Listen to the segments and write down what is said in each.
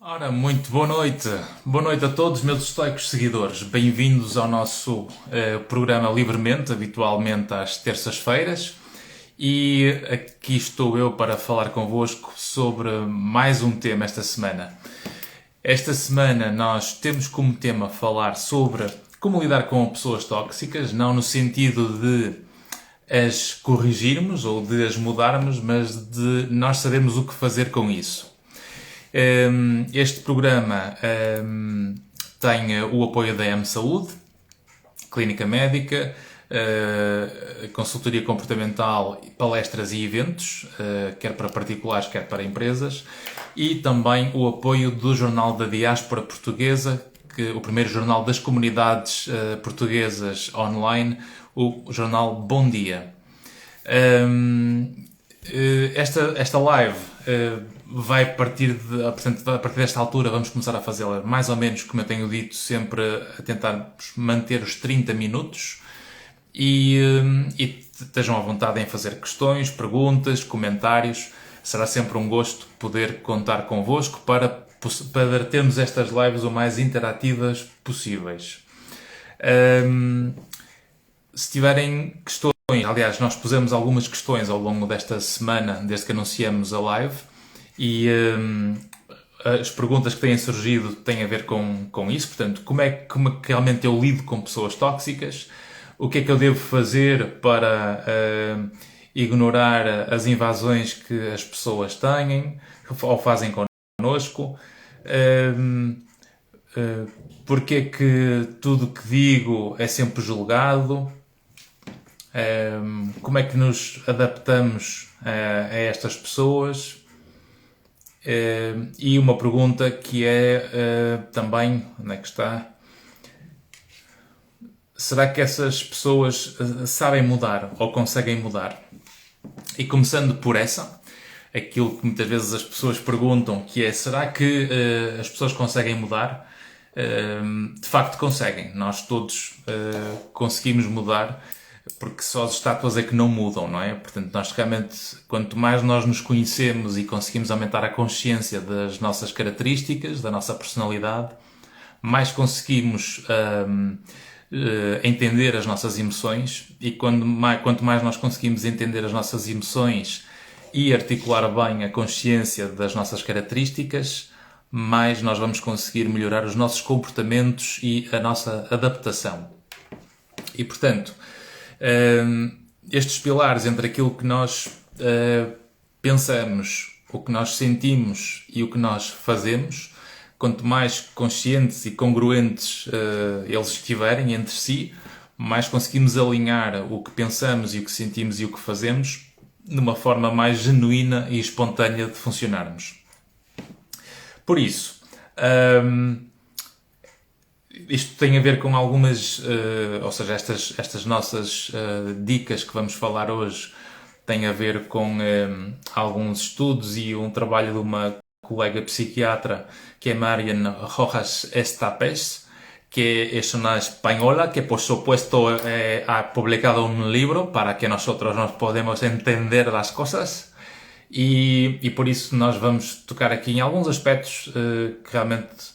Ora, muito boa noite. Boa noite a todos, meus estoicos seguidores. Bem-vindos ao nosso programa Livremente, habitualmente às terças-feiras. E aqui estou eu para falar convosco sobre mais um tema esta semana. Esta semana nós temos como tema falar sobre como lidar com pessoas tóxicas, não no sentido de as corrigirmos ou de as mudarmos, mas de nós sabermos o que fazer com isso. Este programa tem o apoio da M Saúde, clínica médica, consultoria comportamental, palestras e eventos, quer para particulares, quer para empresas, e também o apoio do Jornal da Diáspora Portuguesa, o primeiro jornal das comunidades portuguesas online, o jornal Bom Dia. Esta live vai portanto, a partir desta altura vamos começar a fazê-la mais ou menos, como eu tenho dito, sempre a tentar manter os 30 minutos e estejam à vontade em fazer questões, perguntas, comentários. Será sempre um gosto poder contar convosco para termos estas lives o mais interativas possíveis. Se tiverem questões, aliás, nós pusemos algumas questões ao longo desta semana, desde que anunciamos a live, e as perguntas que têm surgido têm a ver com isso. Portanto, como é que realmente eu lido com pessoas tóxicas? O que é que eu devo fazer para ignorar as invasões que as pessoas têm ou fazem connosco? Porque é que tudo o que digo é sempre julgado? Como é que nos adaptamos a estas pessoas? E uma pergunta que é também, onde é que está? Será que essas pessoas sabem mudar ou conseguem mudar? E começando por essa, aquilo que muitas vezes as pessoas perguntam, que é: será que as pessoas conseguem mudar? De facto conseguem. Nós todos conseguimos mudar, porque só as estátuas é que não mudam, não é? Portanto, nós realmente, quanto mais nós nos conhecemos e conseguimos aumentar a consciência das nossas características, da nossa personalidade, mais conseguimos entender as nossas emoções, e quanto mais nós conseguimos entender as nossas emoções e articular bem a consciência das nossas características, mais nós vamos conseguir melhorar os nossos comportamentos e a nossa adaptação. E, portanto, estes pilares entre aquilo que nós pensamos, o que nós sentimos e o que nós fazemos, quanto mais conscientes e congruentes eles estiverem entre si, mais conseguimos alinhar o que pensamos e o que sentimos e o que fazemos de uma forma mais genuína e espontânea de funcionarmos. Por isso, isto tem a ver com algumas, ou seja, estas nossas dicas que vamos falar hoje têm a ver com alguns estudos e um trabalho de uma colega psiquiatra, que é Marian Rojas Estapes, que es una española que por supuesto ha publicado un libro para que nosotros nos podemos entender las cosas. E por isso nós vamos tocar aqui em alguns aspectos que realmente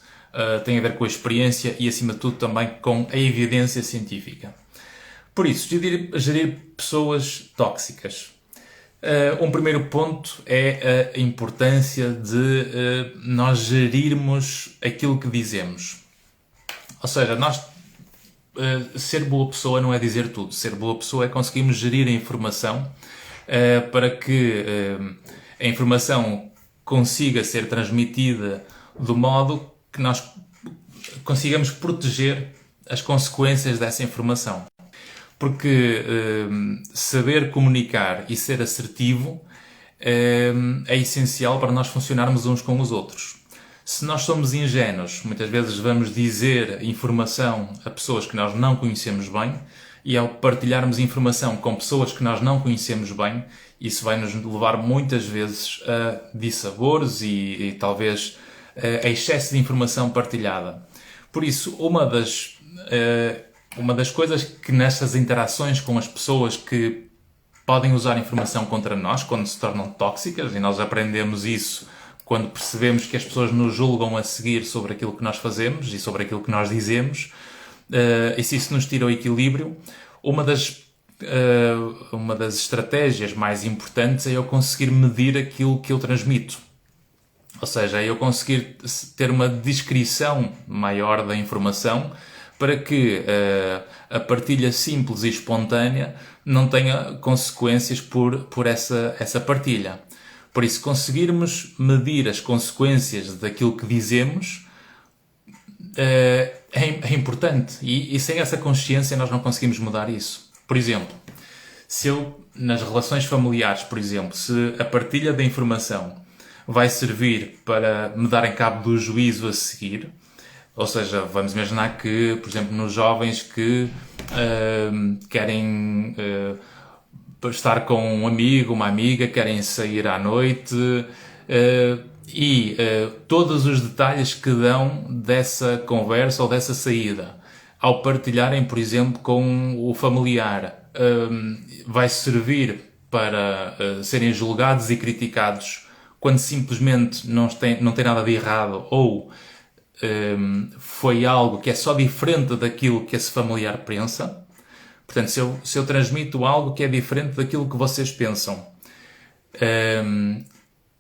têm a ver com a experiência e, acima de tudo, também com a evidência científica. Por isso, gerir pessoas tóxicas. Um primeiro ponto é a importância de nós gerirmos aquilo que dizemos. Ou seja, ser boa pessoa não é dizer tudo. Ser boa pessoa é conseguirmos gerir a informação para que a informação consiga ser transmitida do modo que nós consigamos proteger as consequências dessa informação. Porque saber comunicar e ser assertivo é essencial para nós funcionarmos uns com os outros. Se nós somos ingênuos, muitas vezes vamos dizer informação a pessoas que nós não conhecemos bem, e ao partilharmos informação com pessoas que nós não conhecemos bem, isso vai nos levar muitas vezes a dissabores e talvez a excesso de informação partilhada. Por isso, uma das coisas que nestas interações com as pessoas que podem usar informação contra nós, quando se tornam tóxicas, e nós aprendemos isso quando percebemos que as pessoas nos julgam a seguir sobre aquilo que nós fazemos e sobre aquilo que nós dizemos, e se isso nos tira o equilíbrio, uma das estratégias mais importantes é eu conseguir medir aquilo que eu transmito. Ou seja, é eu conseguir ter uma descrição maior da informação para que a partilha simples e espontânea não tenha consequências por essa partilha. Por isso, conseguirmos medir as consequências daquilo que dizemos é importante. E sem essa consciência nós não conseguimos mudar isso. Por exemplo, se eu, nas relações familiares, por exemplo, se a partilha da informação vai servir para me darem cabo do juízo a seguir, ou seja, vamos imaginar que, por exemplo, nos jovens que querem estar com um amigo, uma amiga, querem sair à noite todos os detalhes que dão dessa conversa ou dessa saída, ao partilharem, por exemplo, com o familiar, vai servir para serem julgados e criticados quando simplesmente não tem nada de errado ou foi algo que é só diferente daquilo que esse familiar pensa. Portanto, se eu transmito algo que é diferente daquilo que vocês pensam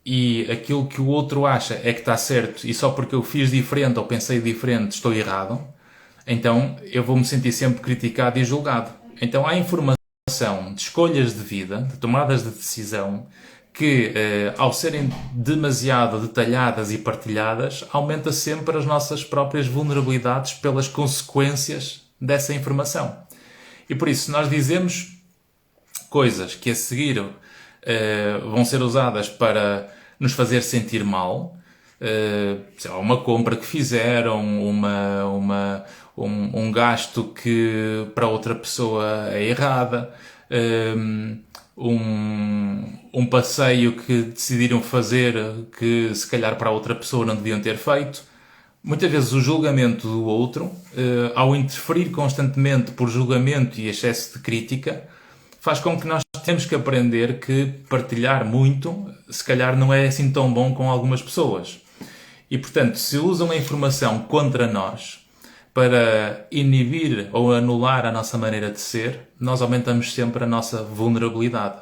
e aquilo que o outro acha é que está certo e só porque eu fiz diferente ou pensei diferente estou errado, então eu vou me sentir sempre criticado e julgado. Então há informação de escolhas de vida, de tomadas de decisão, que ao serem demasiado detalhadas e partilhadas, aumenta sempre as nossas próprias vulnerabilidades pelas consequências dessa informação. E por isso, se nós dizemos coisas que a seguir vão ser usadas para nos fazer sentir mal, sei lá, uma compra que fizeram, um gasto que para outra pessoa é errada, um passeio que decidiram fazer que se calhar para a outra pessoa não deviam ter feito. Muitas vezes o julgamento do outro, ao interferir constantemente por julgamento e excesso de crítica, faz com que nós temos que aprender que partilhar muito, se calhar não é assim tão bom com algumas pessoas. E portanto, se usam a informação contra nós para inibir ou anular a nossa maneira de ser, nós aumentamos sempre a nossa vulnerabilidade.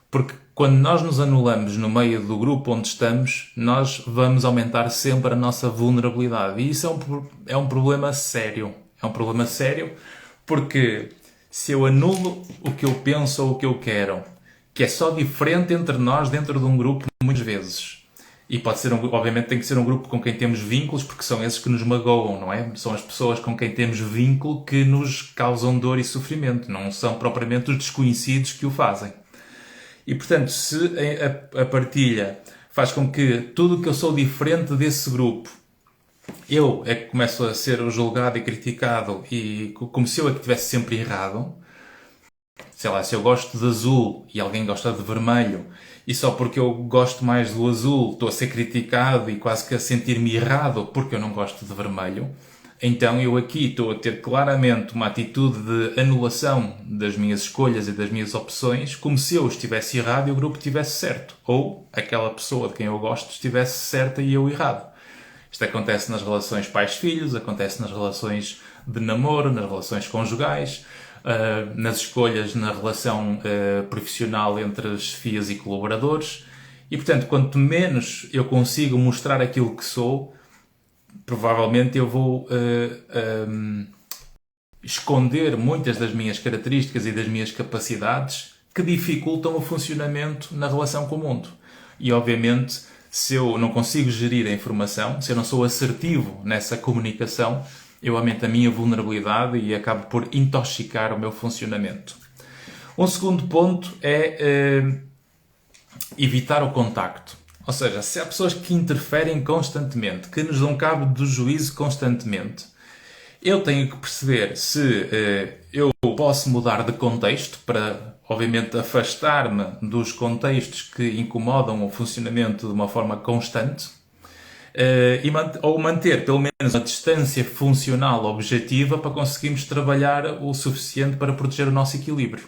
Porque quando nós nos anulamos no meio do grupo onde estamos, nós vamos aumentar sempre a nossa vulnerabilidade. E isso é um problema sério. É um problema sério porque se eu anulo o que eu penso ou o que eu quero, que é só diferente entre nós dentro de um grupo muitas vezes, e pode ser, obviamente tem que ser um grupo com quem temos vínculos, porque são esses que nos magoam, não é? São as pessoas com quem temos vínculo que nos causam dor e sofrimento, não são propriamente os desconhecidos que o fazem. E portanto, se a partilha faz com que tudo o que eu sou diferente desse grupo, eu é que começo a ser julgado e criticado, e como se eu é que estivesse sempre errado. Sei lá, se eu gosto de azul e alguém gosta de vermelho, e só porque eu gosto mais do azul estou a ser criticado e quase que a sentir-me errado porque eu não gosto de vermelho, então eu aqui estou a ter claramente uma atitude de anulação das minhas escolhas e das minhas opções, como se eu estivesse errado e o grupo estivesse certo, ou aquela pessoa de quem eu gosto estivesse certa e eu errado. Isto acontece nas relações pais-filhos, acontece nas relações de namoro, nas relações conjugais, nas escolhas na relação profissional entre chefias e colaboradores. E, portanto, quanto menos eu consigo mostrar aquilo que sou, provavelmente eu vou esconder muitas das minhas características e das minhas capacidades que dificultam o funcionamento na relação com o mundo. E, obviamente, se eu não consigo gerir a informação, se eu não sou assertivo nessa comunicação, eu aumento a minha vulnerabilidade e acabo por intoxicar o meu funcionamento. Um segundo ponto é evitar o contacto. Ou seja, se há pessoas que interferem constantemente, que nos dão cabo do juízo constantemente, eu tenho que perceber se eu posso mudar de contexto para, obviamente, afastar-me dos contextos que incomodam o funcionamento de uma forma constante, ou manter pelo menos uma distância funcional objetiva para conseguirmos trabalhar o suficiente para proteger o nosso equilíbrio.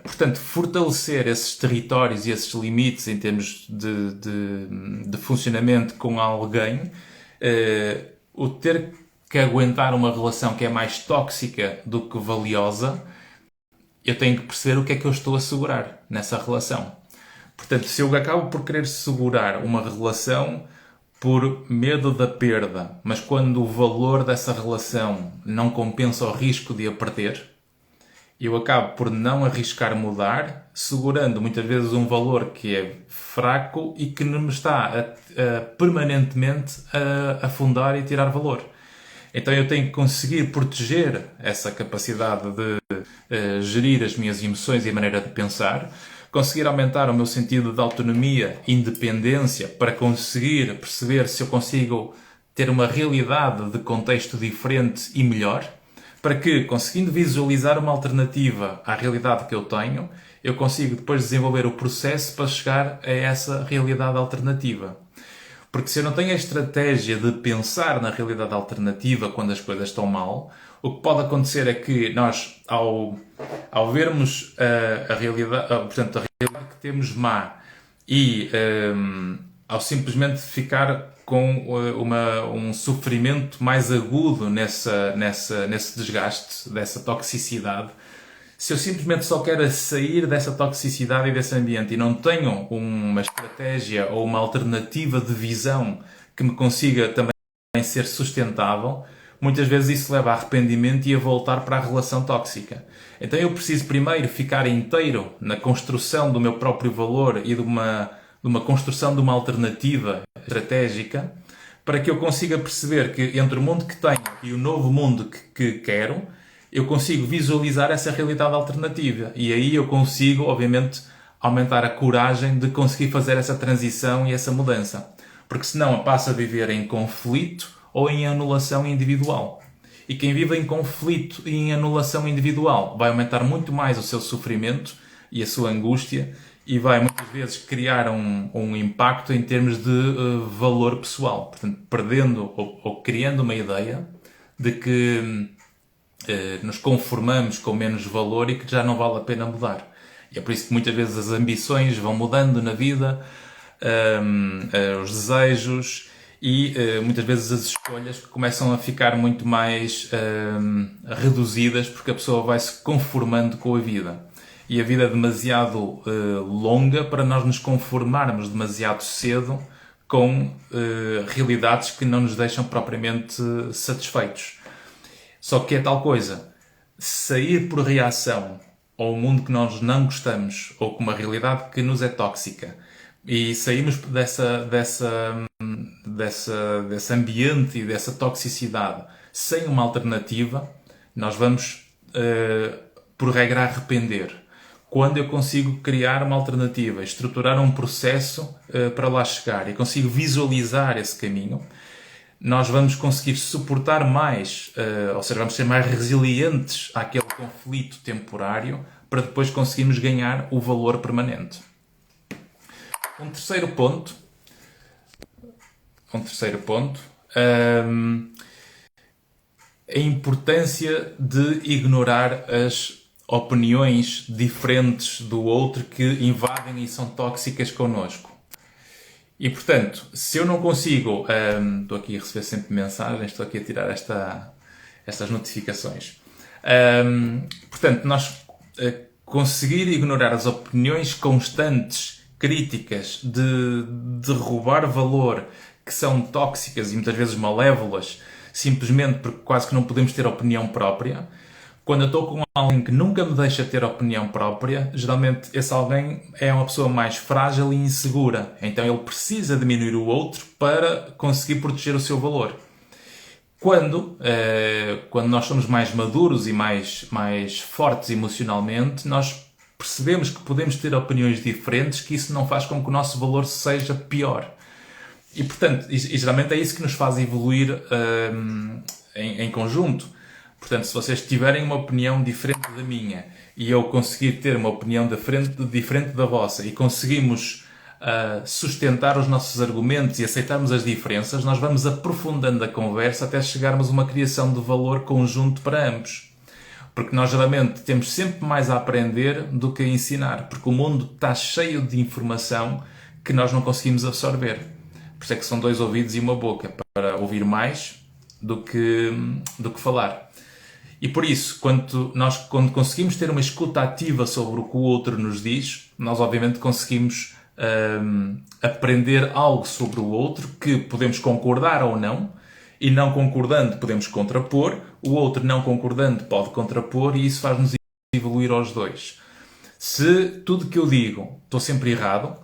Portanto, fortalecer esses territórios e esses limites em termos de funcionamento com alguém, o ter que aguentar uma relação que é mais tóxica do que valiosa, eu tenho que perceber o que é que eu estou a segurar nessa relação. Portanto, se eu acabo por querer segurar uma relação por medo da perda, mas quando o valor dessa relação não compensa o risco de a perder, eu acabo por não arriscar mudar, segurando muitas vezes um valor que é fraco e que não me está a permanentemente a afundar e tirar valor. Então eu tenho que conseguir proteger essa capacidade de gerir as minhas emoções e a maneira de pensar, conseguir aumentar o meu sentido de autonomia e independência para conseguir perceber se eu consigo ter uma realidade de contexto diferente e melhor, para que, conseguindo visualizar uma alternativa à realidade que eu tenho, eu consigo depois desenvolver o processo para chegar a essa realidade alternativa. Porque se eu não tenho a estratégia de pensar na realidade alternativa quando as coisas estão mal, o que pode acontecer é que nós, ao vermos a realidade, portanto, a realidade que temos má e ao simplesmente ficar com um sofrimento mais agudo nesse desgaste, dessa toxicidade, se eu simplesmente só quero sair dessa toxicidade e desse ambiente e não tenho uma estratégia ou uma alternativa de visão que me consiga também ser sustentável, muitas vezes isso leva a arrependimento e a voltar para a relação tóxica. Então eu preciso primeiro ficar inteiro na construção do meu próprio valor e de uma construção de uma alternativa estratégica para que eu consiga perceber que entre o mundo que tenho e o novo mundo que quero, eu consigo visualizar essa realidade alternativa. E aí eu consigo, obviamente, aumentar a coragem de conseguir fazer essa transição e essa mudança. Porque senão eu passo a viver em conflito ou em anulação individual. E quem vive em conflito e em anulação individual vai aumentar muito mais o seu sofrimento e a sua angústia e vai muitas vezes criar um impacto em termos de valor pessoal. Portanto, perdendo ou criando uma ideia de que nos conformamos com menos valor e que já não vale a pena mudar. E é por isso que muitas vezes as ambições vão mudando na vida, os desejos e muitas vezes as escolhas começam a ficar muito mais reduzidas porque a pessoa vai se conformando com a vida. E a vida é demasiado longa para nós nos conformarmos demasiado cedo com realidades que não nos deixam propriamente satisfeitos. Só que é tal coisa, sair por reação ao mundo que nós não gostamos ou com uma realidade que nos é tóxica e sairmos desse ambiente e dessa toxicidade sem uma alternativa, nós vamos, por regra, arrepender. Quando eu consigo criar uma alternativa, estruturar um processo para lá chegar e consigo visualizar esse caminho, nós vamos conseguir suportar mais, ou seja, vamos ser mais resilientes àquele conflito temporário para depois conseguirmos ganhar o valor permanente. Um terceiro ponto, a importância de ignorar as opiniões diferentes do outro que invadem e são tóxicas connosco. E, portanto, se eu não consigo... estou aqui a receber sempre mensagens, estou aqui a tirar estas notificações. Portanto, nós conseguir ignorar as opiniões constantes, críticas, de derrubar valor, que são tóxicas e muitas vezes malévolas, simplesmente porque quase que não podemos ter opinião própria. Quando eu estou com alguém que nunca me deixa ter opinião própria, geralmente esse alguém é uma pessoa mais frágil e insegura. Então ele precisa diminuir o outro para conseguir proteger o seu valor. Quando nós somos mais maduros e mais fortes emocionalmente, nós percebemos que podemos ter opiniões diferentes, que isso não faz com que o nosso valor seja pior. E, portanto, e geralmente é isso que nos faz evoluir em conjunto. Portanto, se vocês tiverem uma opinião diferente da minha e eu conseguir ter uma opinião diferente da vossa e conseguimos sustentar os nossos argumentos e aceitarmos as diferenças, nós vamos aprofundando a conversa até chegarmos a uma criação de valor conjunto para ambos. Porque nós geralmente temos sempre mais a aprender do que a ensinar, porque o mundo está cheio de informação que nós não conseguimos absorver. Por isso é que são 2 ouvidos e uma boca, para ouvir mais do que falar. E por isso, quando conseguimos ter uma escuta ativa sobre o que o outro nos diz, nós obviamente conseguimos aprender algo sobre o outro que podemos concordar ou não, e não concordando podemos contrapor, o outro não concordando pode contrapor, e isso faz-nos evoluir aos dois. Se tudo que eu digo estou sempre errado,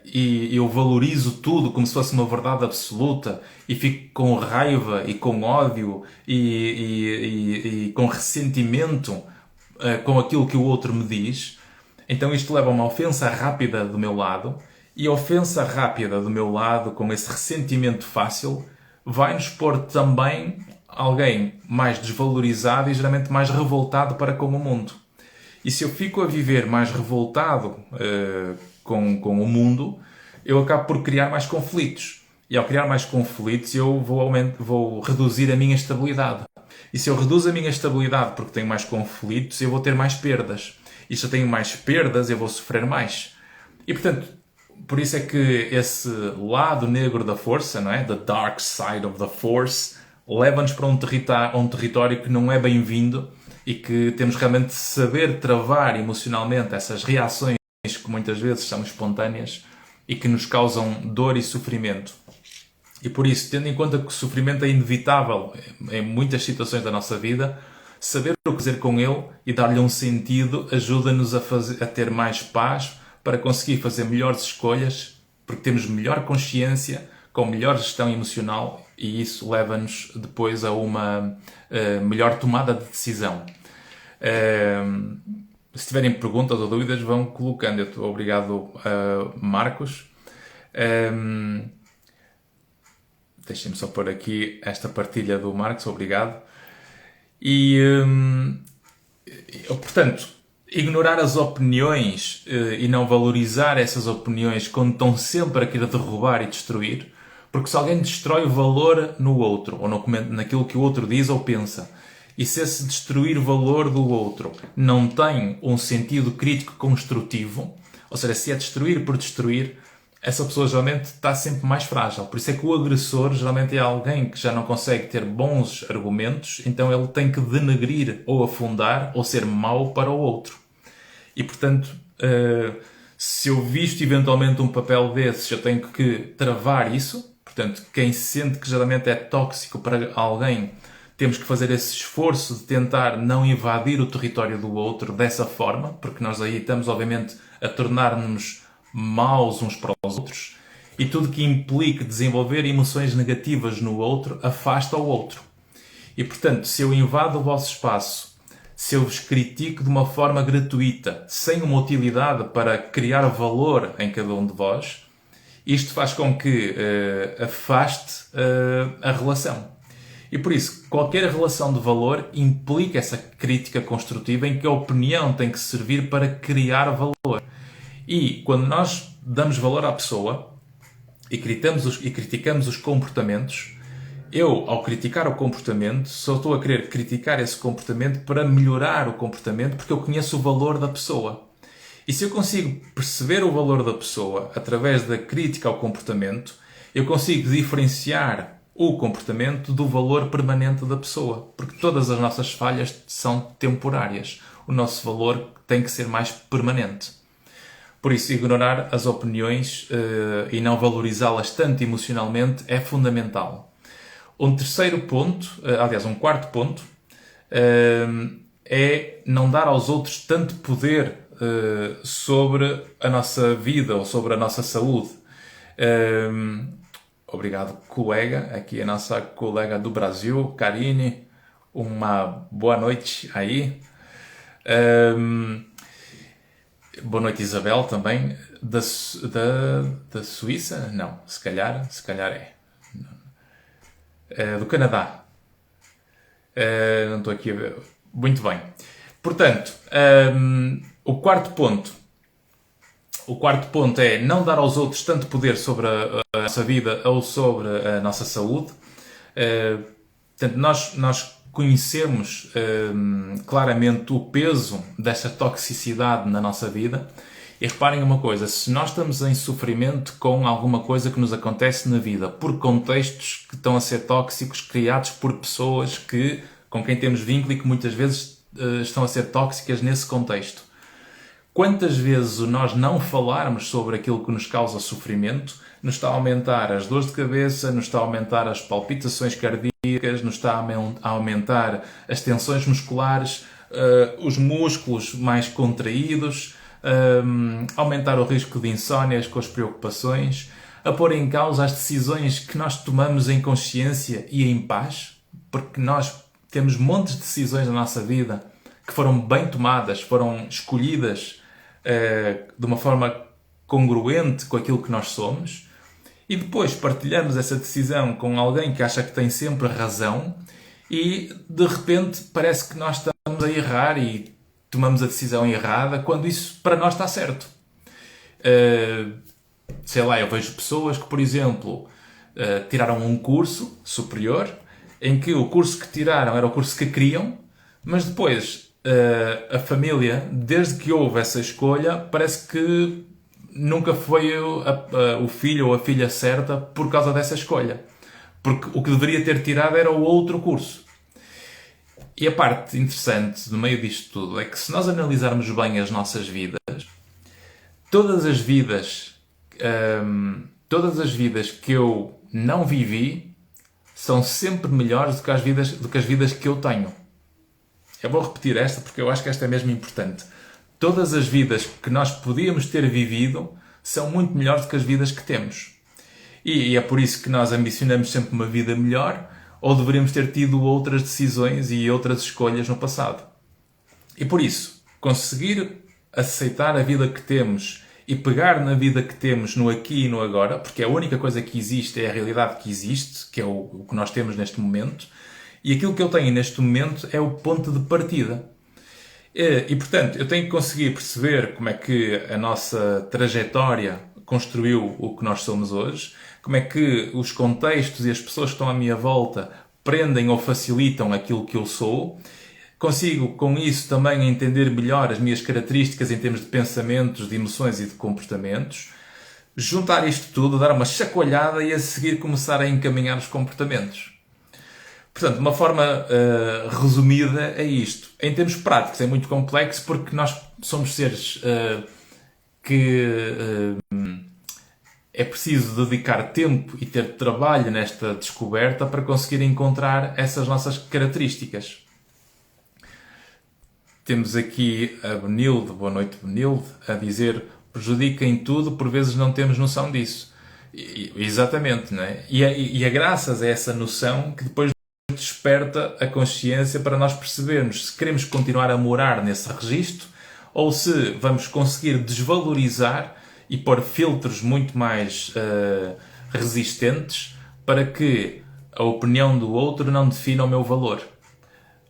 e eu valorizo tudo como se fosse uma verdade absoluta e fico com raiva e com ódio e com ressentimento com aquilo que o outro me diz, então isto leva a uma ofensa rápida do meu lado, e a ofensa rápida do meu lado, com esse ressentimento fácil, vai-nos pôr também alguém mais desvalorizado e geralmente mais revoltado para com o mundo. E se eu fico a viver mais revoltado com o mundo, eu acabo por criar mais conflitos. E ao criar mais conflitos, eu vou reduzir a minha estabilidade. E se eu reduzo a minha estabilidade porque tenho mais conflitos, eu vou ter mais perdas. E se eu tenho mais perdas, eu vou sofrer mais. E portanto, por isso é que esse lado negro da força, não é? The dark side of the force, leva-nos para um território que não é bem-vindo e que temos realmente de saber travar emocionalmente essas reações que muitas vezes são espontâneas e que nos causam dor e sofrimento. E por isso, tendo em conta que o sofrimento é inevitável em muitas situações da nossa vida, saber o que fazer com ele e dar-lhe um sentido ajuda-nos a ter mais paz para conseguir fazer melhores escolhas, porque temos melhor consciência, com melhor gestão emocional, e isso leva-nos depois a uma melhor tomada de decisão. Se tiverem perguntas ou dúvidas, vão colocando. Eu estou obrigado, Marcos. Deixem-me só pôr aqui esta partilha do Marcos, obrigado. E, portanto, ignorar as opiniões e não valorizar essas opiniões quando estão sempre a querer derrubar e destruir, porque se alguém destrói o valor no outro, ou naquilo que o outro diz ou pensa, e se esse destruir valor do outro não tem um sentido crítico construtivo, ou seja, se é destruir por destruir, essa pessoa geralmente está sempre mais frágil. Por isso é que o agressor geralmente é alguém que já não consegue ter bons argumentos, então ele tem que denegrir ou afundar ou ser mau para o outro. E portanto, se eu visto eventualmente um papel desses, eu tenho que travar isso. Portanto, quem sente que geralmente é tóxico para alguém, temos que fazer esse esforço de tentar não invadir o território do outro dessa forma, porque nós aí estamos obviamente a tornar-nos maus uns para os outros, e tudo que implique desenvolver emoções negativas no outro afasta o outro. E portanto, se eu invado o vosso espaço, se eu vos critico de uma forma gratuita, sem uma utilidade para criar valor em cada um de vós, isto faz com que afaste a relação. E por isso, qualquer relação de valor implica essa crítica construtiva em que a opinião tem que servir para criar valor. E quando nós damos valor à pessoa e criticamos os comportamentos, eu, ao criticar o comportamento, só estou a querer criticar esse comportamento para melhorar o comportamento, porque eu conheço o valor da pessoa. E se eu consigo perceber o valor da pessoa através da crítica ao comportamento, eu consigo diferenciar o comportamento do valor permanente da pessoa. Porque todas as nossas falhas são temporárias. O nosso valor tem que ser mais permanente. Por isso, ignorar as opiniões e não valorizá-las tanto emocionalmente é fundamental. Um terceiro ponto, aliás, um quarto ponto, é não dar aos outros tanto poder sobre a nossa vida ou sobre a nossa saúde. Obrigado, colega. Aqui a nossa colega do Brasil, Karine. Uma boa noite aí. Boa noite, Isabel, também. Da Suíça? Não, se calhar é. Do Canadá. Não estou aqui a ver. Muito bem. Portanto, o quarto ponto é não dar aos outros tanto poder sobre a nossa vida ou sobre a nossa saúde. Portanto, nós conhecemos claramente o peso desta toxicidade na nossa vida. E reparem uma coisa, se nós estamos em sofrimento com alguma coisa que nos acontece na vida, por contextos que estão a ser tóxicos, criados por pessoas com quem temos vínculo e que muitas vezes estão a ser tóxicas nesse contexto. Quantas vezes o nós não falarmos sobre aquilo que nos causa sofrimento nos está a aumentar as dores de cabeça, nos está a aumentar as palpitações cardíacas, nos está a aumentar as tensões musculares, os músculos mais contraídos, aumentar o risco de insónias com as preocupações, a pôr em causa as decisões que nós tomamos em consciência e em paz, porque nós temos montes de decisões na nossa vida que foram bem tomadas, foram escolhidas de uma forma congruente com aquilo que nós somos, e depois partilhamos essa decisão com alguém que acha que tem sempre razão e de repente parece que nós estamos a errar e tomamos a decisão errada quando isso para nós está certo. Sei lá, eu vejo pessoas que, por exemplo, tiraram um curso superior em que o curso que tiraram era o curso que queriam, mas depois a família, desde que houve essa escolha, parece que nunca foi o filho ou a filha certa por causa dessa escolha. Porque o que deveria ter tirado era o outro curso. E a parte interessante no meio disto tudo é que se nós analisarmos bem as nossas vidas, todas as vidas que eu não vivi são sempre melhores do que as vidas que eu tenho. Eu vou repetir esta porque eu acho que esta é mesmo importante. Todas as vidas que nós podíamos ter vivido são muito melhores do que as vidas que temos. E é por isso que nós ambicionamos sempre uma vida melhor, ou deveríamos ter tido outras decisões e outras escolhas no passado. E por isso, conseguir aceitar a vida que temos e pegar na vida que temos no aqui e no agora, porque a única coisa que existe é a realidade que existe, que é o que nós temos neste momento, e aquilo que eu tenho neste momento é o ponto de partida. E, portanto, eu tenho que conseguir perceber como é que a nossa trajetória construiu o que nós somos hoje, como é que os contextos e as pessoas que estão à minha volta prendem ou facilitam aquilo que eu sou. Consigo, com isso, também entender melhor as minhas características em termos de pensamentos, de emoções e de comportamentos. Juntar isto tudo, dar uma chacoalhada e a seguir começar a encaminhar os comportamentos. Portanto, de uma forma resumida é isto. Em termos práticos é muito complexo porque nós somos seres que é preciso dedicar tempo e ter trabalho nesta descoberta para conseguir encontrar essas nossas características. Temos aqui a Benilde, boa noite Benilde, a dizer: prejudica em tudo, por vezes não temos noção disso. Exatamente, não é? E é graças a essa noção que depois desperta a consciência para nós percebermos se queremos continuar a morar nesse registro ou se vamos conseguir desvalorizar e pôr filtros muito mais resistentes para que a opinião do outro não defina o meu valor.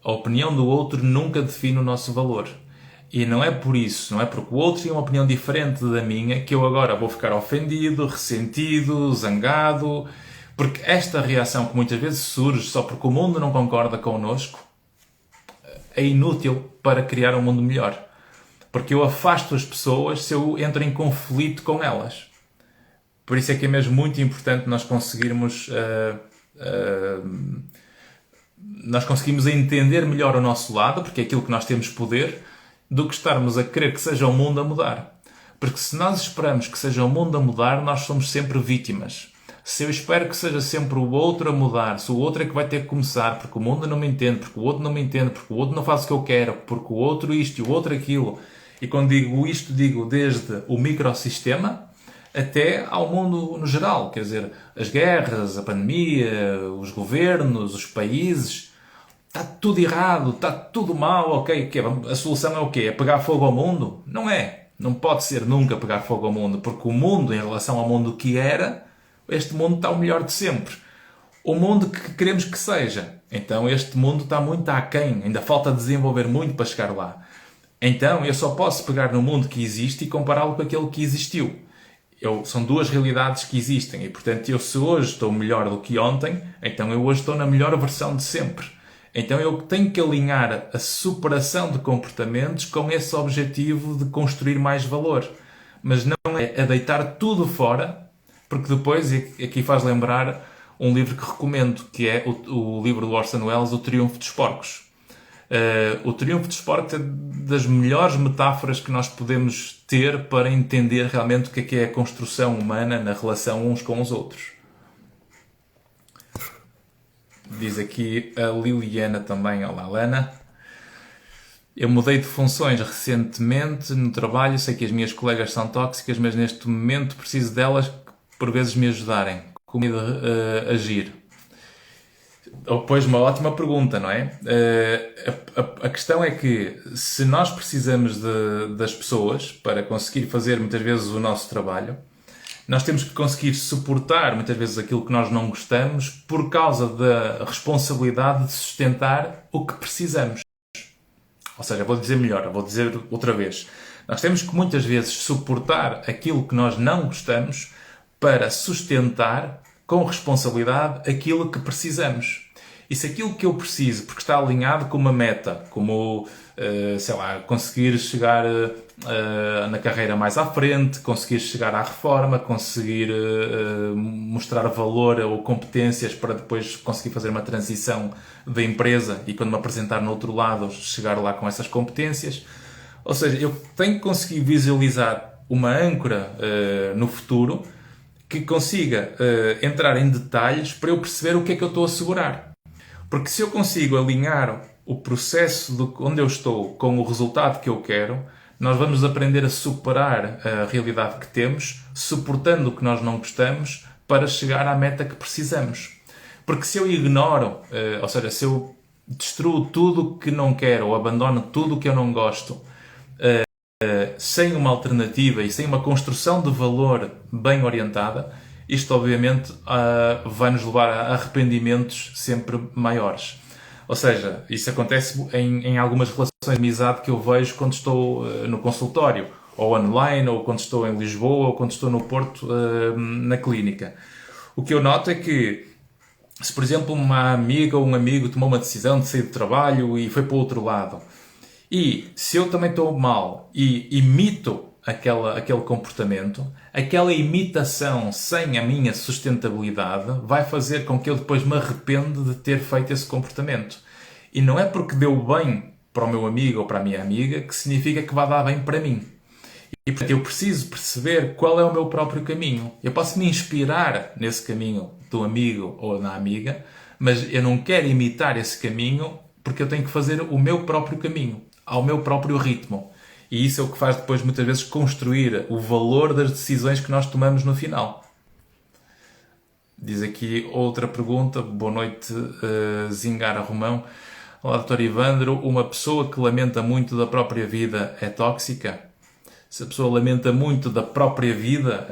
A opinião do outro nunca define o nosso valor. E não é por isso, não é porque o outro tem uma opinião diferente da minha, que eu agora vou ficar ofendido, ressentido, zangado, porque esta reação que muitas vezes surge só porque o mundo não concorda connosco é inútil para criar um mundo melhor. Porque eu afasto as pessoas se eu entro em conflito com elas. Por isso é que é mesmo muito importante nós conseguirmos entender melhor o nosso lado, porque é aquilo que nós temos poder, do que estarmos a querer que seja o mundo a mudar. Porque se nós esperamos que seja o mundo a mudar, nós somos sempre vítimas. Se eu espero que seja sempre o outro a mudar, se o outro é que vai ter que começar, porque o mundo não me entende, porque o outro não me entende, porque o outro não faz o que eu quero, porque o outro isto e o outro aquilo. E quando digo isto, digo desde o microsistema até ao mundo no geral. Quer dizer, as guerras, a pandemia, os governos, os países. Está tudo errado, está tudo mal, ok? A solução é o quê? É pegar fogo ao mundo? Não é. Não pode ser nunca pegar fogo ao mundo, porque o mundo, em relação ao mundo que era, este mundo está o melhor de sempre. O mundo que queremos que seja. Então este mundo está muito aquém. Ainda falta desenvolver muito para chegar lá. Então eu só posso pegar no mundo que existe e compará-lo com aquele que existiu. São duas realidades que existem. E portanto, se hoje estou melhor do que ontem, então eu hoje estou na melhor versão de sempre. Então eu tenho que alinhar a superação de comportamentos com esse objetivo de construir mais valor. Mas não é a deitar tudo fora, porque depois, e aqui faz lembrar um livro que recomendo, que é o livro do Orson Welles, O Triunfo dos Porcos. O Triunfo dos Porcos é das melhores metáforas que nós podemos ter para entender realmente o que é a construção humana na relação uns com os outros. Diz aqui a Liliana também. Olá, Lana. Eu mudei de funções recentemente no trabalho. Sei que as minhas colegas são tóxicas, mas neste momento preciso delas por vezes me ajudarem. Como agir? Pois, uma ótima pergunta, não é? A questão é que se nós precisamos das pessoas para conseguir fazer muitas vezes o nosso trabalho, nós temos que conseguir suportar muitas vezes aquilo que nós não gostamos por causa da responsabilidade de sustentar o que precisamos. Ou seja, vou dizer melhor, vou dizer outra vez. Nós temos que muitas vezes suportar aquilo que nós não gostamos para sustentar com responsabilidade aquilo que precisamos. E se aquilo que eu preciso, porque está alinhado com uma meta, como, sei lá, conseguir chegar na carreira mais à frente, conseguir chegar à reforma, conseguir mostrar valor ou competências para depois conseguir fazer uma transição da empresa e quando me apresentar no outro lado, chegar lá com essas competências. Ou seja, eu tenho que conseguir visualizar uma âncora no futuro que consiga entrar em detalhes para eu perceber o que é que eu estou a segurar. Porque se eu consigo alinhar o processo de onde eu estou com o resultado que eu quero, nós vamos aprender a superar a realidade que temos, suportando o que nós não gostamos, para chegar à meta que precisamos. Porque se eu ignoro, ou seja, se eu destruo tudo o que não quero, ou abandono tudo o que eu não gosto, sem uma alternativa e sem uma construção de valor bem orientada, isto obviamente vai nos levar a arrependimentos sempre maiores. Ou seja, isso acontece em algumas relações de amizade que eu vejo quando estou no consultório, ou online, ou quando estou em Lisboa, ou quando estou no Porto, na clínica. O que eu noto é que, se por exemplo uma amiga ou um amigo tomou uma decisão de sair do trabalho e foi para o outro lado, e se eu também estou mal e imito aquele comportamento, aquela imitação sem a minha sustentabilidade vai fazer com que eu depois me arrependa de ter feito esse comportamento. E não é porque deu bem para o meu amigo ou para a minha amiga que significa que vai dar bem para mim. E portanto eu preciso perceber qual é o meu próprio caminho. Eu posso me inspirar nesse caminho do amigo ou da amiga, mas eu não quero imitar esse caminho porque eu tenho que fazer o meu próprio caminho, ao meu próprio ritmo. E isso é o que faz depois, muitas vezes, construir o valor das decisões que nós tomamos no final. Diz aqui outra pergunta. Boa noite, Zingara Romão. Olá, Dr. Ivandro. Uma pessoa que lamenta muito da própria vida é tóxica? Se a pessoa lamenta muito da própria vida,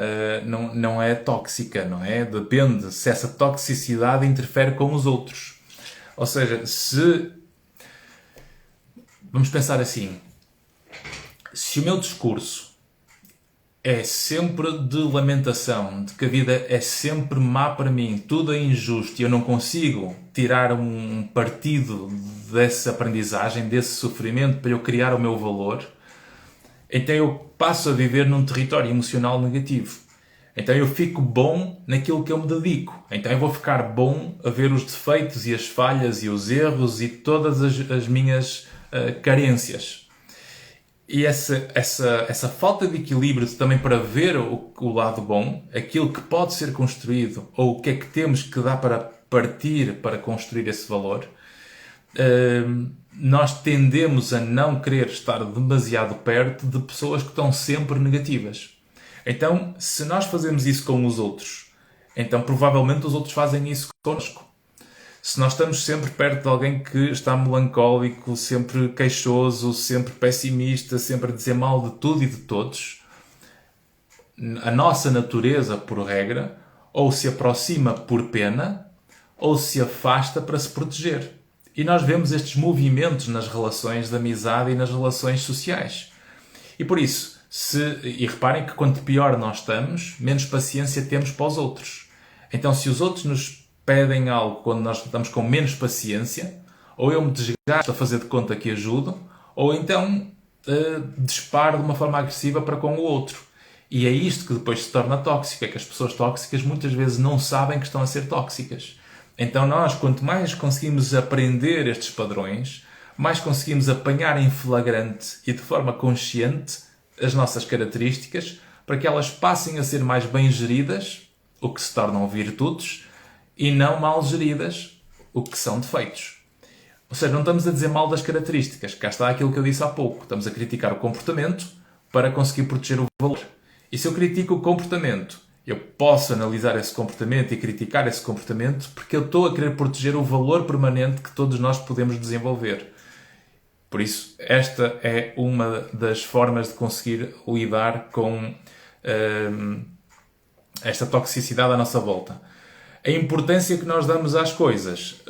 não é tóxica, não é? Depende se essa toxicidade interfere com os outros. Ou seja, vamos pensar assim. Se o meu discurso é sempre de lamentação, de que a vida é sempre má para mim, tudo é injusto e eu não consigo tirar um partido dessa aprendizagem, desse sofrimento para eu criar o meu valor, então eu passo a viver num território emocional negativo. Então eu fico bom naquilo que eu me dedico. Então eu vou ficar bom a ver os defeitos e as falhas e os erros e todas as minhas carências. E essa falta de equilíbrio também para ver o lado bom, aquilo que pode ser construído ou o que é que temos que dar para partir para construir esse valor, nós tendemos a não querer estar demasiado perto de pessoas que estão sempre negativas. Então, se nós fazemos isso com os outros, então provavelmente os outros fazem isso connosco. Se nós estamos sempre perto de alguém que está melancólico, sempre queixoso, sempre pessimista, sempre a dizer mal de tudo e de todos, a nossa natureza, por regra, ou se aproxima por pena, ou se afasta para se proteger. E nós vemos estes movimentos nas relações de amizade e nas relações sociais. E por isso, e reparem que quanto pior nós estamos, menos paciência temos para os outros. Então, se os outros nos pedem algo quando nós estamos com menos paciência, Ou eu me desgasto a fazer de conta que ajudo, ou então disparo de uma forma agressiva para com o outro. E é isto que depois se torna tóxico, é que as pessoas tóxicas muitas vezes não sabem que estão a ser tóxicas. Então nós, quanto mais conseguimos aprender estes padrões, mais conseguimos apanhar em flagrante e de forma consciente as nossas características para que elas passem a ser mais bem geridas, o que se tornam virtudes, e não mal geridas, o que são defeitos. Ou seja, não estamos a dizer mal das características. Cá está aquilo que eu disse há pouco. Estamos a criticar o comportamento para conseguir proteger o valor. E se eu critico o comportamento, eu posso analisar esse comportamento e criticar esse comportamento porque eu estou a querer proteger o valor permanente que todos nós podemos desenvolver. Por isso, esta é uma das formas de conseguir lidar com esta toxicidade à nossa volta. A importância que nós damos às coisas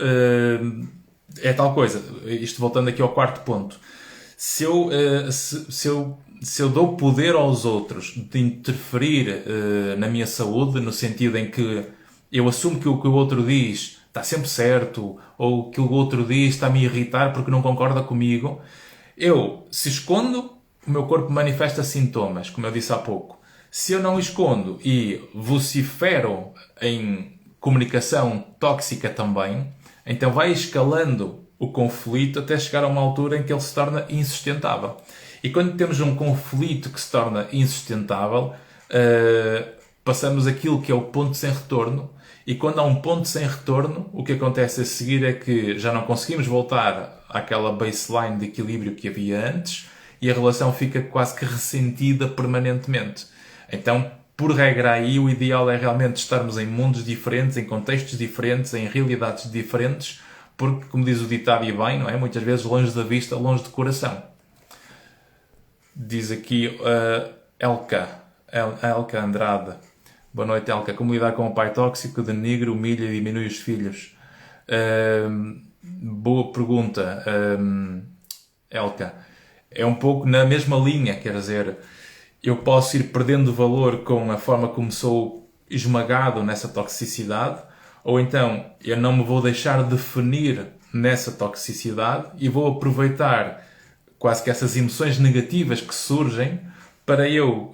é tal coisa. Isto voltando aqui ao quarto ponto. Se eu dou poder aos outros de interferir na minha saúde, no sentido em que eu assumo que o que o outro diz está sempre certo, ou que o outro diz está a me irritar porque não concorda comigo, se escondo, o meu corpo manifesta sintomas, como eu disse há pouco. Se eu não escondo e vocifero em comunicação tóxica também, então vai escalando o conflito até chegar a uma altura em que ele se torna insustentável. E quando temos um conflito que se torna insustentável, passamos aquilo que é o ponto sem retorno. E quando há um ponto sem retorno, o que acontece a seguir é que já não conseguimos voltar àquela baseline de equilíbrio que havia antes e a relação fica quase que ressentida permanentemente. Então, por regra aí, o ideal é realmente estarmos em mundos diferentes, em contextos diferentes, em realidades diferentes, porque, como diz o ditado e bem, não é? Muitas vezes longe da vista, longe do coração. Diz aqui Elka Andrade. Boa noite, Elka. Como lidar com o pai tóxico, denigra, humilha e diminui os filhos? Boa pergunta, Elka. É um pouco na mesma linha, quer dizer, eu posso ir perdendo valor com a forma como sou esmagado nessa toxicidade, ou então eu não me vou deixar definir nessa toxicidade e vou aproveitar quase que essas emoções negativas que surgem para eu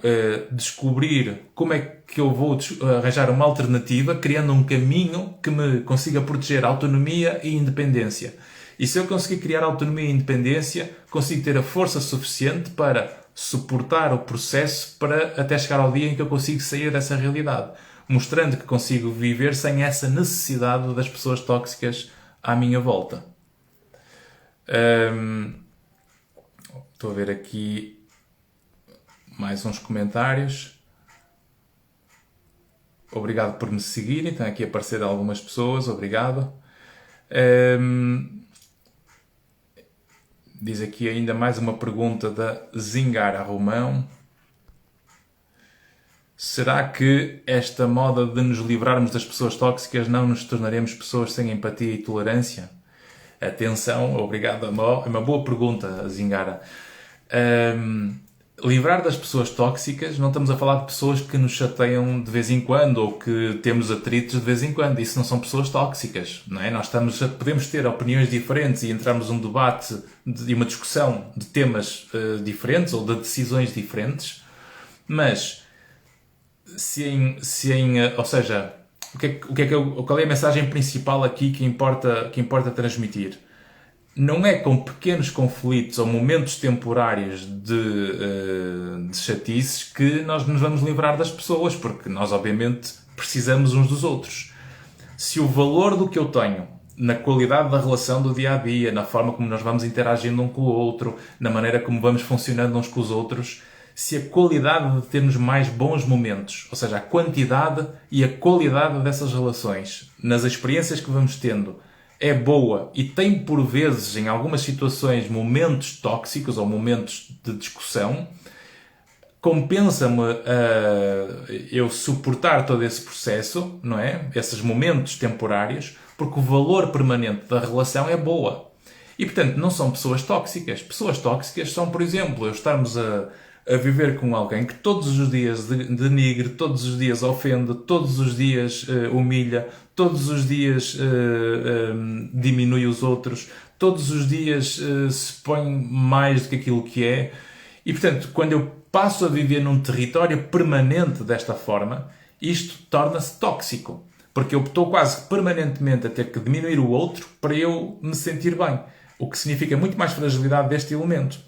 descobrir como é que eu vou arranjar uma alternativa, criando um caminho que me consiga proteger autonomia e independência. E se eu conseguir criar autonomia e independência, consigo ter a força suficiente para suportar o processo para até chegar ao dia em que eu consigo sair dessa realidade, mostrando que consigo viver sem essa necessidade das pessoas tóxicas à minha volta. Estou a ver aqui mais uns comentários. Obrigado por me seguirem. Estão aqui a aparecer algumas pessoas. Obrigado. Diz aqui ainda mais uma pergunta da Zingara Romão. Será que esta moda de nos livrarmos das pessoas tóxicas não nos tornaremos pessoas sem empatia e tolerância? Atenção, obrigado. É uma boa pergunta, Zingara. Livrar das pessoas tóxicas, não estamos a falar de pessoas que nos chateiam de vez em quando ou que temos atritos de vez em quando. Isso não são pessoas tóxicas, não é? Podemos ter opiniões diferentes e entrarmos num debate e uma discussão de temas diferentes ou de decisões diferentes, mas ou seja, qual é a mensagem principal aqui que importa transmitir? Não é com pequenos conflitos ou momentos temporários de chatices que nós nos vamos livrar das pessoas, porque nós, obviamente, precisamos uns dos outros. Se o valor do que eu tenho, na qualidade da relação do dia-a-dia, na forma como nós vamos interagindo um com o outro, na maneira como vamos funcionando uns com os outros, se a qualidade de termos mais bons momentos, ou seja, a quantidade e a qualidade dessas relações, nas experiências que vamos tendo, é boa e tem, por vezes, em algumas situações, momentos tóxicos ou momentos de discussão, compensa-me eu suportar todo esse processo, não é? Esses momentos temporários, porque o valor permanente da relação é boa. E, portanto, não são pessoas tóxicas. Pessoas tóxicas são, por exemplo, estarmos a a viver com alguém que todos os dias denigre, todos os dias ofende, todos os dias humilha, todos os dias diminui os outros, todos os dias se põe mais do que aquilo que é. E, portanto, quando eu passo a viver num território permanente desta forma, isto torna-se tóxico. Porque eu estou quase permanentemente a ter que diminuir o outro para eu me sentir bem. O que significa muito mais fragilidade deste elemento.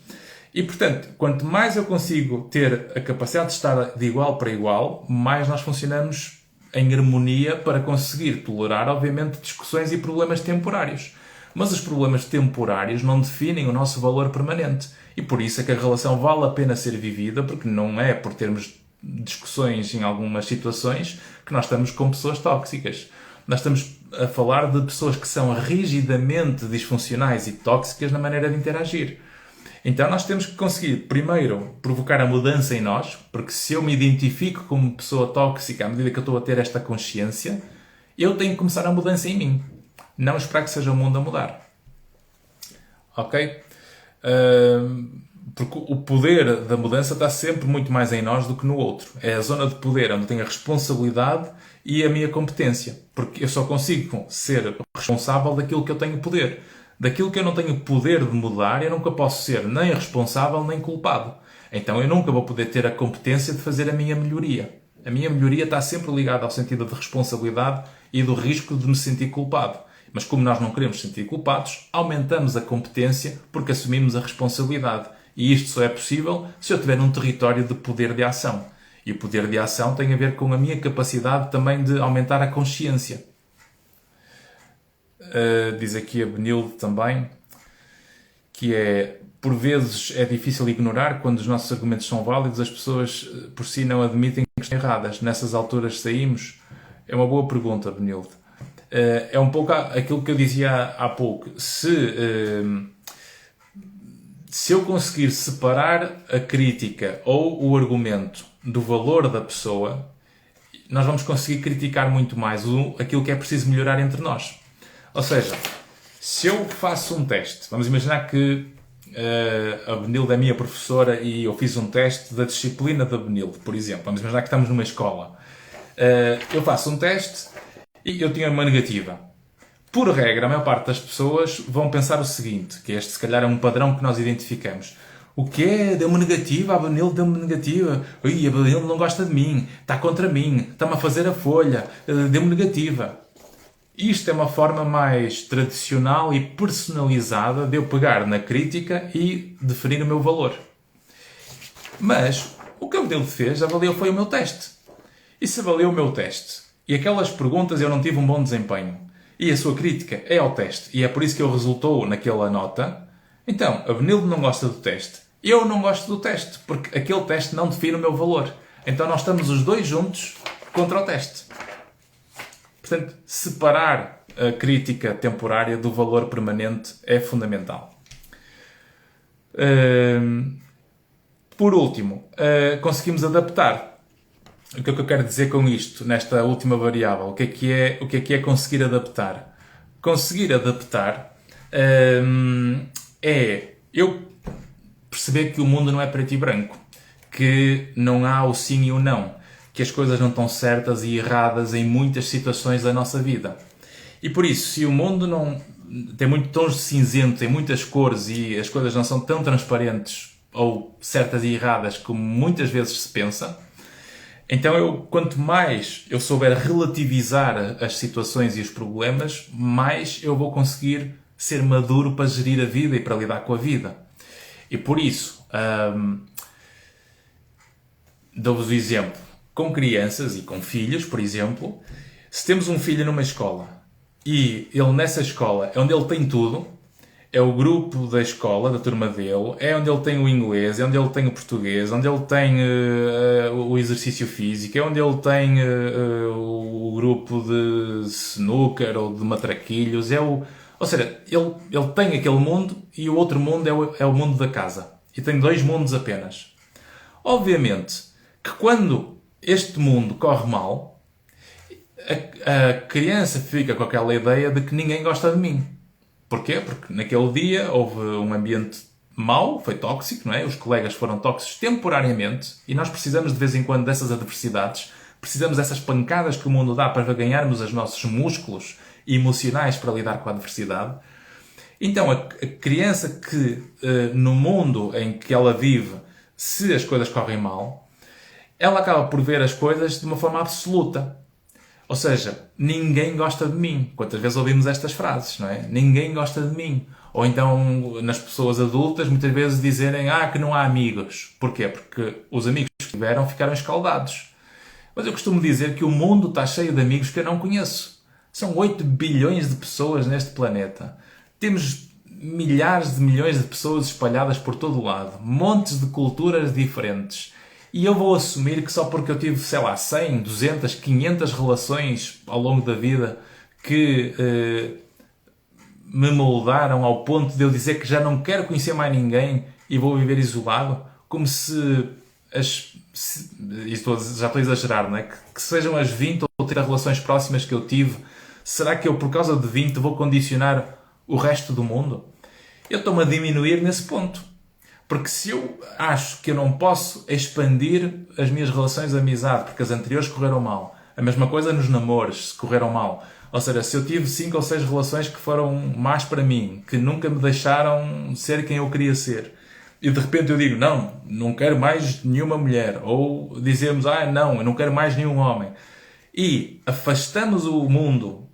E, portanto, quanto mais eu consigo ter a capacidade de estar de igual para igual, mais nós funcionamos em harmonia para conseguir tolerar, obviamente, discussões e problemas temporários. Mas os problemas temporários não definem o nosso valor permanente. E por isso é que a relação vale a pena ser vivida, porque não é por termos discussões em algumas situações que nós estamos com pessoas tóxicas. Nós estamos a falar de pessoas que são rigidamente disfuncionais e tóxicas na maneira de interagir. Então nós temos que conseguir, primeiro, provocar a mudança em nós, porque se eu me identifico como pessoa tóxica à medida que eu estou a ter esta consciência, eu tenho que começar a mudança em mim. Não esperar que seja o mundo a mudar. Ok? Porque o poder da mudança está sempre muito mais em nós do que no outro. É a zona de poder onde eu tenho a responsabilidade e a minha competência. Porque eu só consigo ser responsável daquilo que eu tenho poder. Daquilo que eu não tenho poder de mudar, eu nunca posso ser nem responsável nem culpado. Então eu nunca vou poder ter a competência de fazer a minha melhoria. A minha melhoria está sempre ligada ao sentido de responsabilidade e do risco de me sentir culpado. Mas como nós não queremos sentir culpados, aumentamos a competência porque assumimos a responsabilidade. E isto só é possível se eu tiver um território de poder de ação. E o poder de ação tem a ver com a minha capacidade também de aumentar a consciência. Diz aqui a Benilde também, que é, por vezes é difícil ignorar quando os nossos argumentos são válidos, as pessoas por si não admitem que estão erradas. Nessas alturas saímos? É uma boa pergunta, Benilde. É um pouco aquilo que eu dizia há pouco. Se eu conseguir separar a crítica ou o argumento do valor da pessoa, nós vamos conseguir criticar muito mais aquilo que é preciso melhorar entre nós. Ou seja, se eu faço um teste, vamos imaginar que a Benilde é minha professora e eu fiz um teste da disciplina da Benilde, por exemplo. Vamos imaginar que estamos numa escola. Eu faço um teste e eu tinha uma negativa. Por regra, a maior parte das pessoas vão pensar o seguinte, que este se calhar é um padrão que nós identificamos. O quê? Deu-me negativa? A Benilde deu-me negativa. Ui, a Benilde não gosta de mim, está contra mim, está-me a fazer a folha, deu-me negativa. Isto é uma forma mais tradicional e personalizada de eu pegar na crítica e definir o meu valor. Mas o que a Benilde fez, avaliou foi o meu teste. E se avaliou o meu teste e aquelas perguntas eu não tive um bom desempenho e a sua crítica é ao teste e é por isso que ele resultou naquela nota, então a Benilde não gosta do teste. Eu não gosto do teste porque aquele teste não define o meu valor. Então nós estamos os dois juntos contra o teste. Portanto, separar a crítica temporária do valor permanente é fundamental. Por último, conseguimos adaptar. O que é que eu quero dizer com isto, nesta última variável? O que é conseguir adaptar? Conseguir adaptar é eu perceber que o mundo não é preto e branco, que não há o sim e o não, que as coisas não estão certas e erradas em muitas situações da nossa vida. E por isso, se o mundo não tem muitos tons de cinzento, tem muitas cores e as coisas não são tão transparentes ou certas e erradas como muitas vezes se pensa, então quanto mais eu souber relativizar as situações e os problemas, mais eu vou conseguir ser maduro para gerir a vida e para lidar com a vida. E por isso, dou-vos o exemplo. Com crianças e com filhos, por exemplo, se temos um filho numa escola e ele nessa escola é onde ele tem tudo, é o grupo da escola, da turma dele, é onde ele tem o inglês, é onde ele tem o português, onde ele tem o exercício físico, é onde ele tem o grupo de snooker ou de matraquilhos, ou seja, ele tem aquele mundo e o outro mundo é o mundo da casa. E tem dois mundos apenas. Obviamente que quando este mundo corre mal, a criança fica com aquela ideia de que ninguém gosta de mim. Porquê? Porque naquele dia houve um ambiente mau, foi tóxico, não é? Os colegas foram tóxicos temporariamente e nós precisamos de vez em quando dessas adversidades, precisamos dessas pancadas que o mundo dá para ganharmos os nossos músculos emocionais para lidar com a adversidade. Então, a criança que, no mundo em que ela vive, se as coisas correm mal, ela acaba por ver as coisas de uma forma absoluta. Ou seja, ninguém gosta de mim. Quantas vezes ouvimos estas frases, não é? Ninguém gosta de mim. Ou então, nas pessoas adultas, muitas vezes dizerem que não há amigos. Porquê? Porque os amigos que tiveram ficaram escaldados. Mas eu costumo dizer que o mundo está cheio de amigos que eu não conheço. São 8 bilhões de pessoas neste planeta. Temos milhares de milhões de pessoas espalhadas por todo o lado. Montes de culturas diferentes. E eu vou assumir que só porque eu tive, 100, 200, 500 relações ao longo da vida que me moldaram ao ponto de eu dizer que já não quero conhecer mais ninguém e vou viver isolado, como se já estou a exagerar, não é? Que sejam as 20 ou 30 relações próximas que eu tive, será que eu, por causa de 20, vou condicionar o resto do mundo? Eu estou-me a diminuir nesse ponto. Porque se eu acho que eu não posso expandir as minhas relações de amizade porque as anteriores correram mal, a mesma coisa nos namoros, se correram mal. Ou seja, se eu tive 5 ou 6 relações que foram más para mim, que nunca me deixaram ser quem eu queria ser, e de repente eu digo, não quero mais nenhuma mulher, ou dizemos, não, eu não quero mais nenhum homem, e afastamos o mundo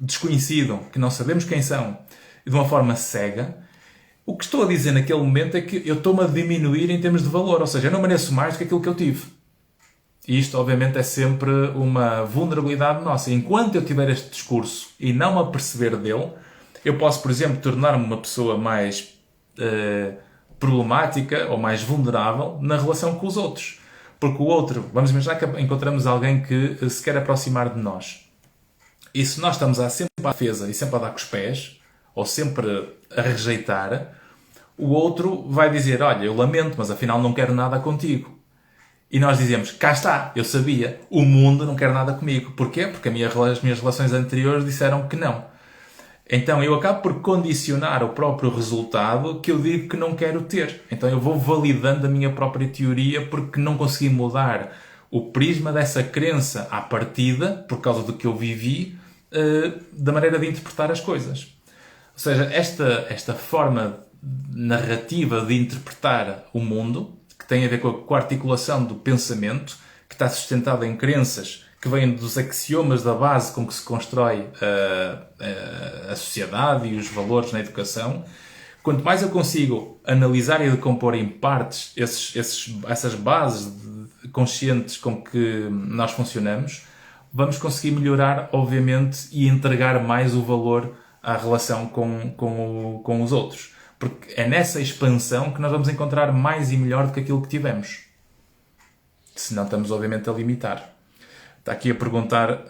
desconhecido, que não sabemos quem são, de uma forma cega, o que estou a dizer naquele momento é que eu estou-me a diminuir em termos de valor. Ou seja, eu não mereço mais do que aquilo que eu tive. E isto, obviamente, é sempre uma vulnerabilidade nossa. Enquanto eu tiver este discurso e não me aperceber dele, eu posso, por exemplo, tornar-me uma pessoa mais problemática ou mais vulnerável na relação com os outros. Porque o outro, vamos imaginar que encontramos alguém que se quer aproximar de nós. E se nós estamos sempre à defesa e sempre a dar com os pés, ou sempre a rejeitar, o outro vai dizer, olha, eu lamento, mas afinal não quero nada contigo. E nós dizemos, cá está, eu sabia, o mundo não quer nada comigo. Porquê? Porque as minhas relações anteriores disseram que não. Então eu acabo por condicionar o próprio resultado que eu digo que não quero ter. Então eu vou validando a minha própria teoria porque não consegui mudar o prisma dessa crença à partida, por causa do que eu vivi, da maneira de interpretar as coisas. Ou seja, esta forma narrativa de interpretar o mundo, que tem a ver com a articulação do pensamento, que está sustentada em crenças que vêm dos axiomas da base com que se constrói a sociedade e os valores na educação, quanto mais eu consigo analisar e decompor em partes essas bases conscientes com que nós funcionamos, vamos conseguir melhorar, obviamente, e entregar mais o valor à relação com os outros. Porque é nessa expansão que nós vamos encontrar mais e melhor do que aquilo que tivemos. Senão estamos, obviamente, a limitar. Está aqui a perguntar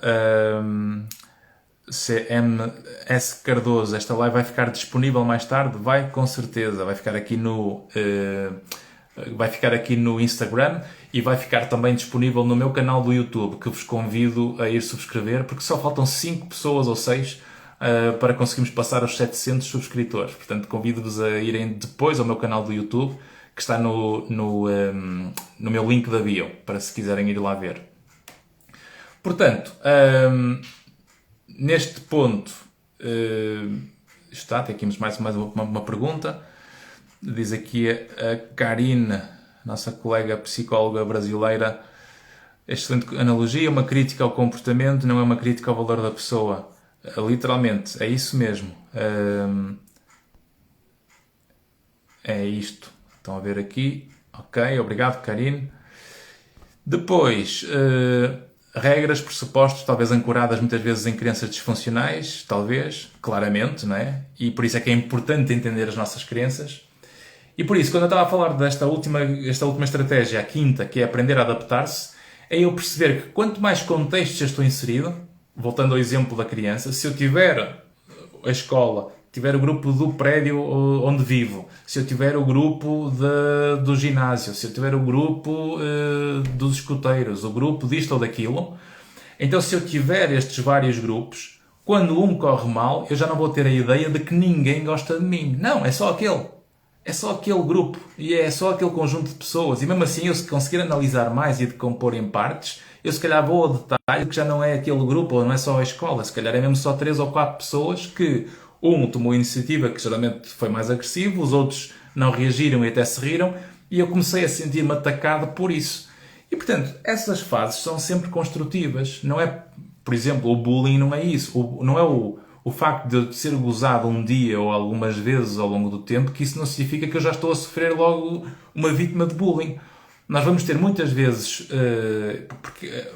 se MS Cardoso, esta live vai ficar disponível mais tarde? Vai, com certeza. Vai ficar aqui no Instagram e vai ficar também disponível no meu canal do YouTube, que vos convido a ir subscrever, porque só faltam 5 pessoas ou 6 para conseguirmos passar aos 700 subscritores. Portanto, convido-vos a irem depois ao meu canal do YouTube, que está no meu link da bio, para se quiserem ir lá ver. Portanto, neste ponto, tem aqui mais uma pergunta. Diz aqui a Karine, nossa colega psicóloga brasileira, excelente analogia, uma crítica ao comportamento não é uma crítica ao valor da pessoa. Literalmente, é isso mesmo. É isto. Estão a ver aqui. Ok, obrigado, Karine. Depois, regras, pressupostos, talvez ancoradas muitas vezes em crenças disfuncionais, talvez, claramente, não é? E por isso é que é importante entender as nossas crenças. E por isso, quando eu estava a falar desta última estratégia, a quinta, que é aprender a adaptar-se, é eu perceber que quanto mais contextos eu estou inserido, voltando ao exemplo da criança, se eu tiver a escola, tiver o grupo do prédio onde vivo, se eu tiver o grupo do ginásio, se eu tiver o grupo dos escuteiros, o grupo disto ou daquilo, então se eu tiver estes vários grupos, quando um corre mal, eu já não vou ter a ideia de que ninguém gosta de mim. Não, é só aquele. é só aquele grupo e é só aquele conjunto de pessoas. E mesmo assim, eu se conseguir analisar mais e decompor em partes, eu se calhar vou ao detalhe que já não é aquele grupo ou não é só a escola. Se calhar é mesmo só 3 ou 4 pessoas que um tomou a iniciativa, que geralmente foi mais agressivo, os outros não reagiram e até se riram, e eu comecei a sentir-me atacado por isso. E portanto, essas fases são sempre construtivas. Não é, por exemplo, o bullying não é isso. Não é o facto de eu ser gozado um dia ou algumas vezes ao longo do tempo, que isso não significa que eu já estou a sofrer logo uma vítima de bullying. Nós vamos ter muitas vezes, porque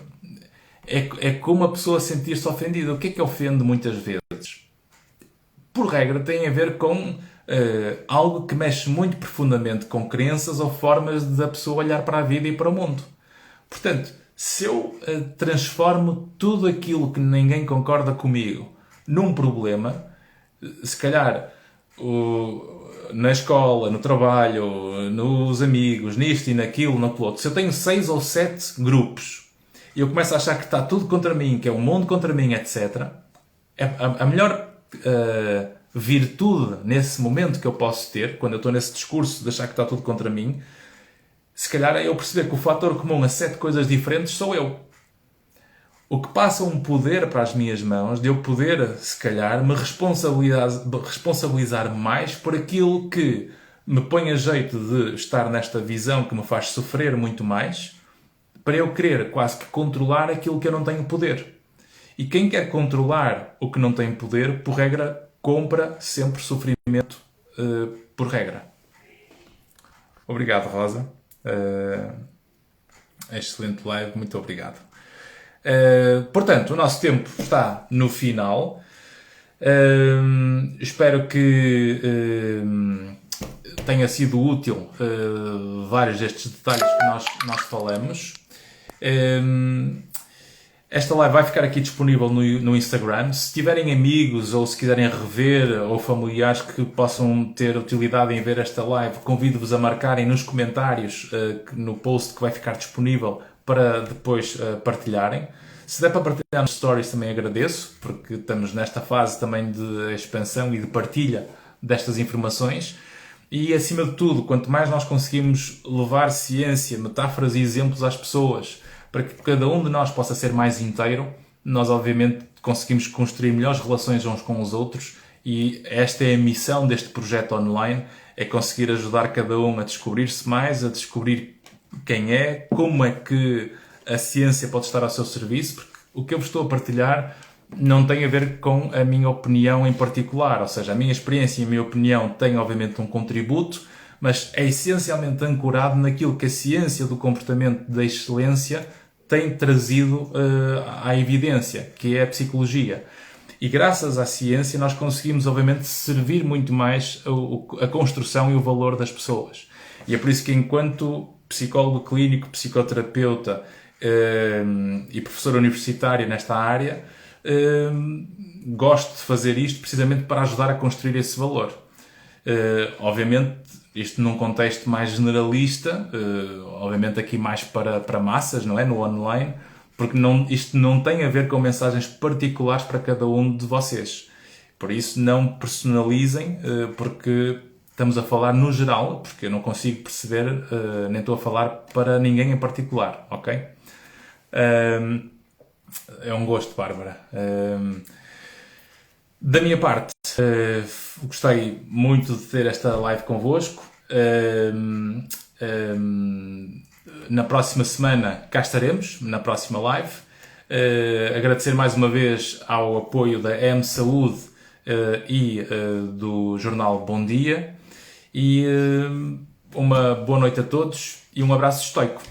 é como a pessoa sentir-se ofendida. O que é ofende muitas vezes? Por regra, tem a ver com algo que mexe muito profundamente com crenças ou formas da pessoa olhar para a vida e para o mundo. Portanto, se eu transformo tudo aquilo que ninguém concorda comigo num problema, se calhar na escola, no trabalho, nos amigos, nisto e naquilo, no outro, se eu tenho 6 ou 7 grupos e eu começo a achar que está tudo contra mim, que é o mundo contra mim, etc., a melhor virtude nesse momento que eu posso ter, quando eu estou nesse discurso de achar que está tudo contra mim, se calhar é eu perceber que o fator comum a 7 coisas diferentes sou eu. O que passa um poder para as minhas mãos de eu poder, se calhar, me responsabilizar mais por aquilo que me põe a jeito de estar nesta visão que me faz sofrer muito mais, para eu querer quase que controlar aquilo que eu não tenho poder. E quem quer controlar o que não tem poder, por regra, compra sempre sofrimento por regra. Obrigado, Rosa. Excelente live, muito obrigado. Portanto, o nosso tempo está no final. Espero que tenha sido útil vários destes detalhes que nós falamos. Esta live vai ficar aqui disponível no Instagram. Se tiverem amigos ou se quiserem rever ou familiares que possam ter utilidade em ver esta live, convido-vos a marcarem nos comentários no post que vai ficar disponível para depois partilharem. Se der para partilhar nos stories também agradeço, porque estamos nesta fase também de expansão e de partilha destas informações. E acima de tudo, quanto mais nós conseguimos levar ciência, metáforas e exemplos às pessoas, para que cada um de nós possa ser mais inteiro, nós obviamente conseguimos construir melhores relações uns com os outros, e esta é a missão deste projeto online, é conseguir ajudar cada um a descobrir-se mais, a descobrir quem é, como é que a ciência pode estar ao seu serviço, porque o que eu vos estou a partilhar não tem a ver com a minha opinião em particular, ou seja, a minha experiência e a minha opinião têm obviamente um contributo, mas é essencialmente ancorado naquilo que a ciência do comportamento da excelência tem trazido à evidência, que é a psicologia. E graças à ciência nós conseguimos, obviamente, servir muito mais a construção e o valor das pessoas. E é por isso que, enquanto psicólogo clínico, psicoterapeuta e professor universitário nesta área, gosto de fazer isto precisamente para ajudar a construir esse valor. Obviamente, isto num contexto mais generalista, obviamente aqui mais para massas, não é? No online, porque isto não tem a ver com mensagens particulares para cada um de vocês. Por isso, não personalizem, porque estamos a falar no geral, porque eu não consigo perceber, nem estou a falar para ninguém em particular, ok? É um gosto, Bárbara. Da minha parte, gostei muito de ter esta live convosco. Na próxima semana cá estaremos, na próxima live. Agradecer mais uma vez ao apoio da M Saúde e do jornal Bom Dia. E uma boa noite a todos e um abraço estoico.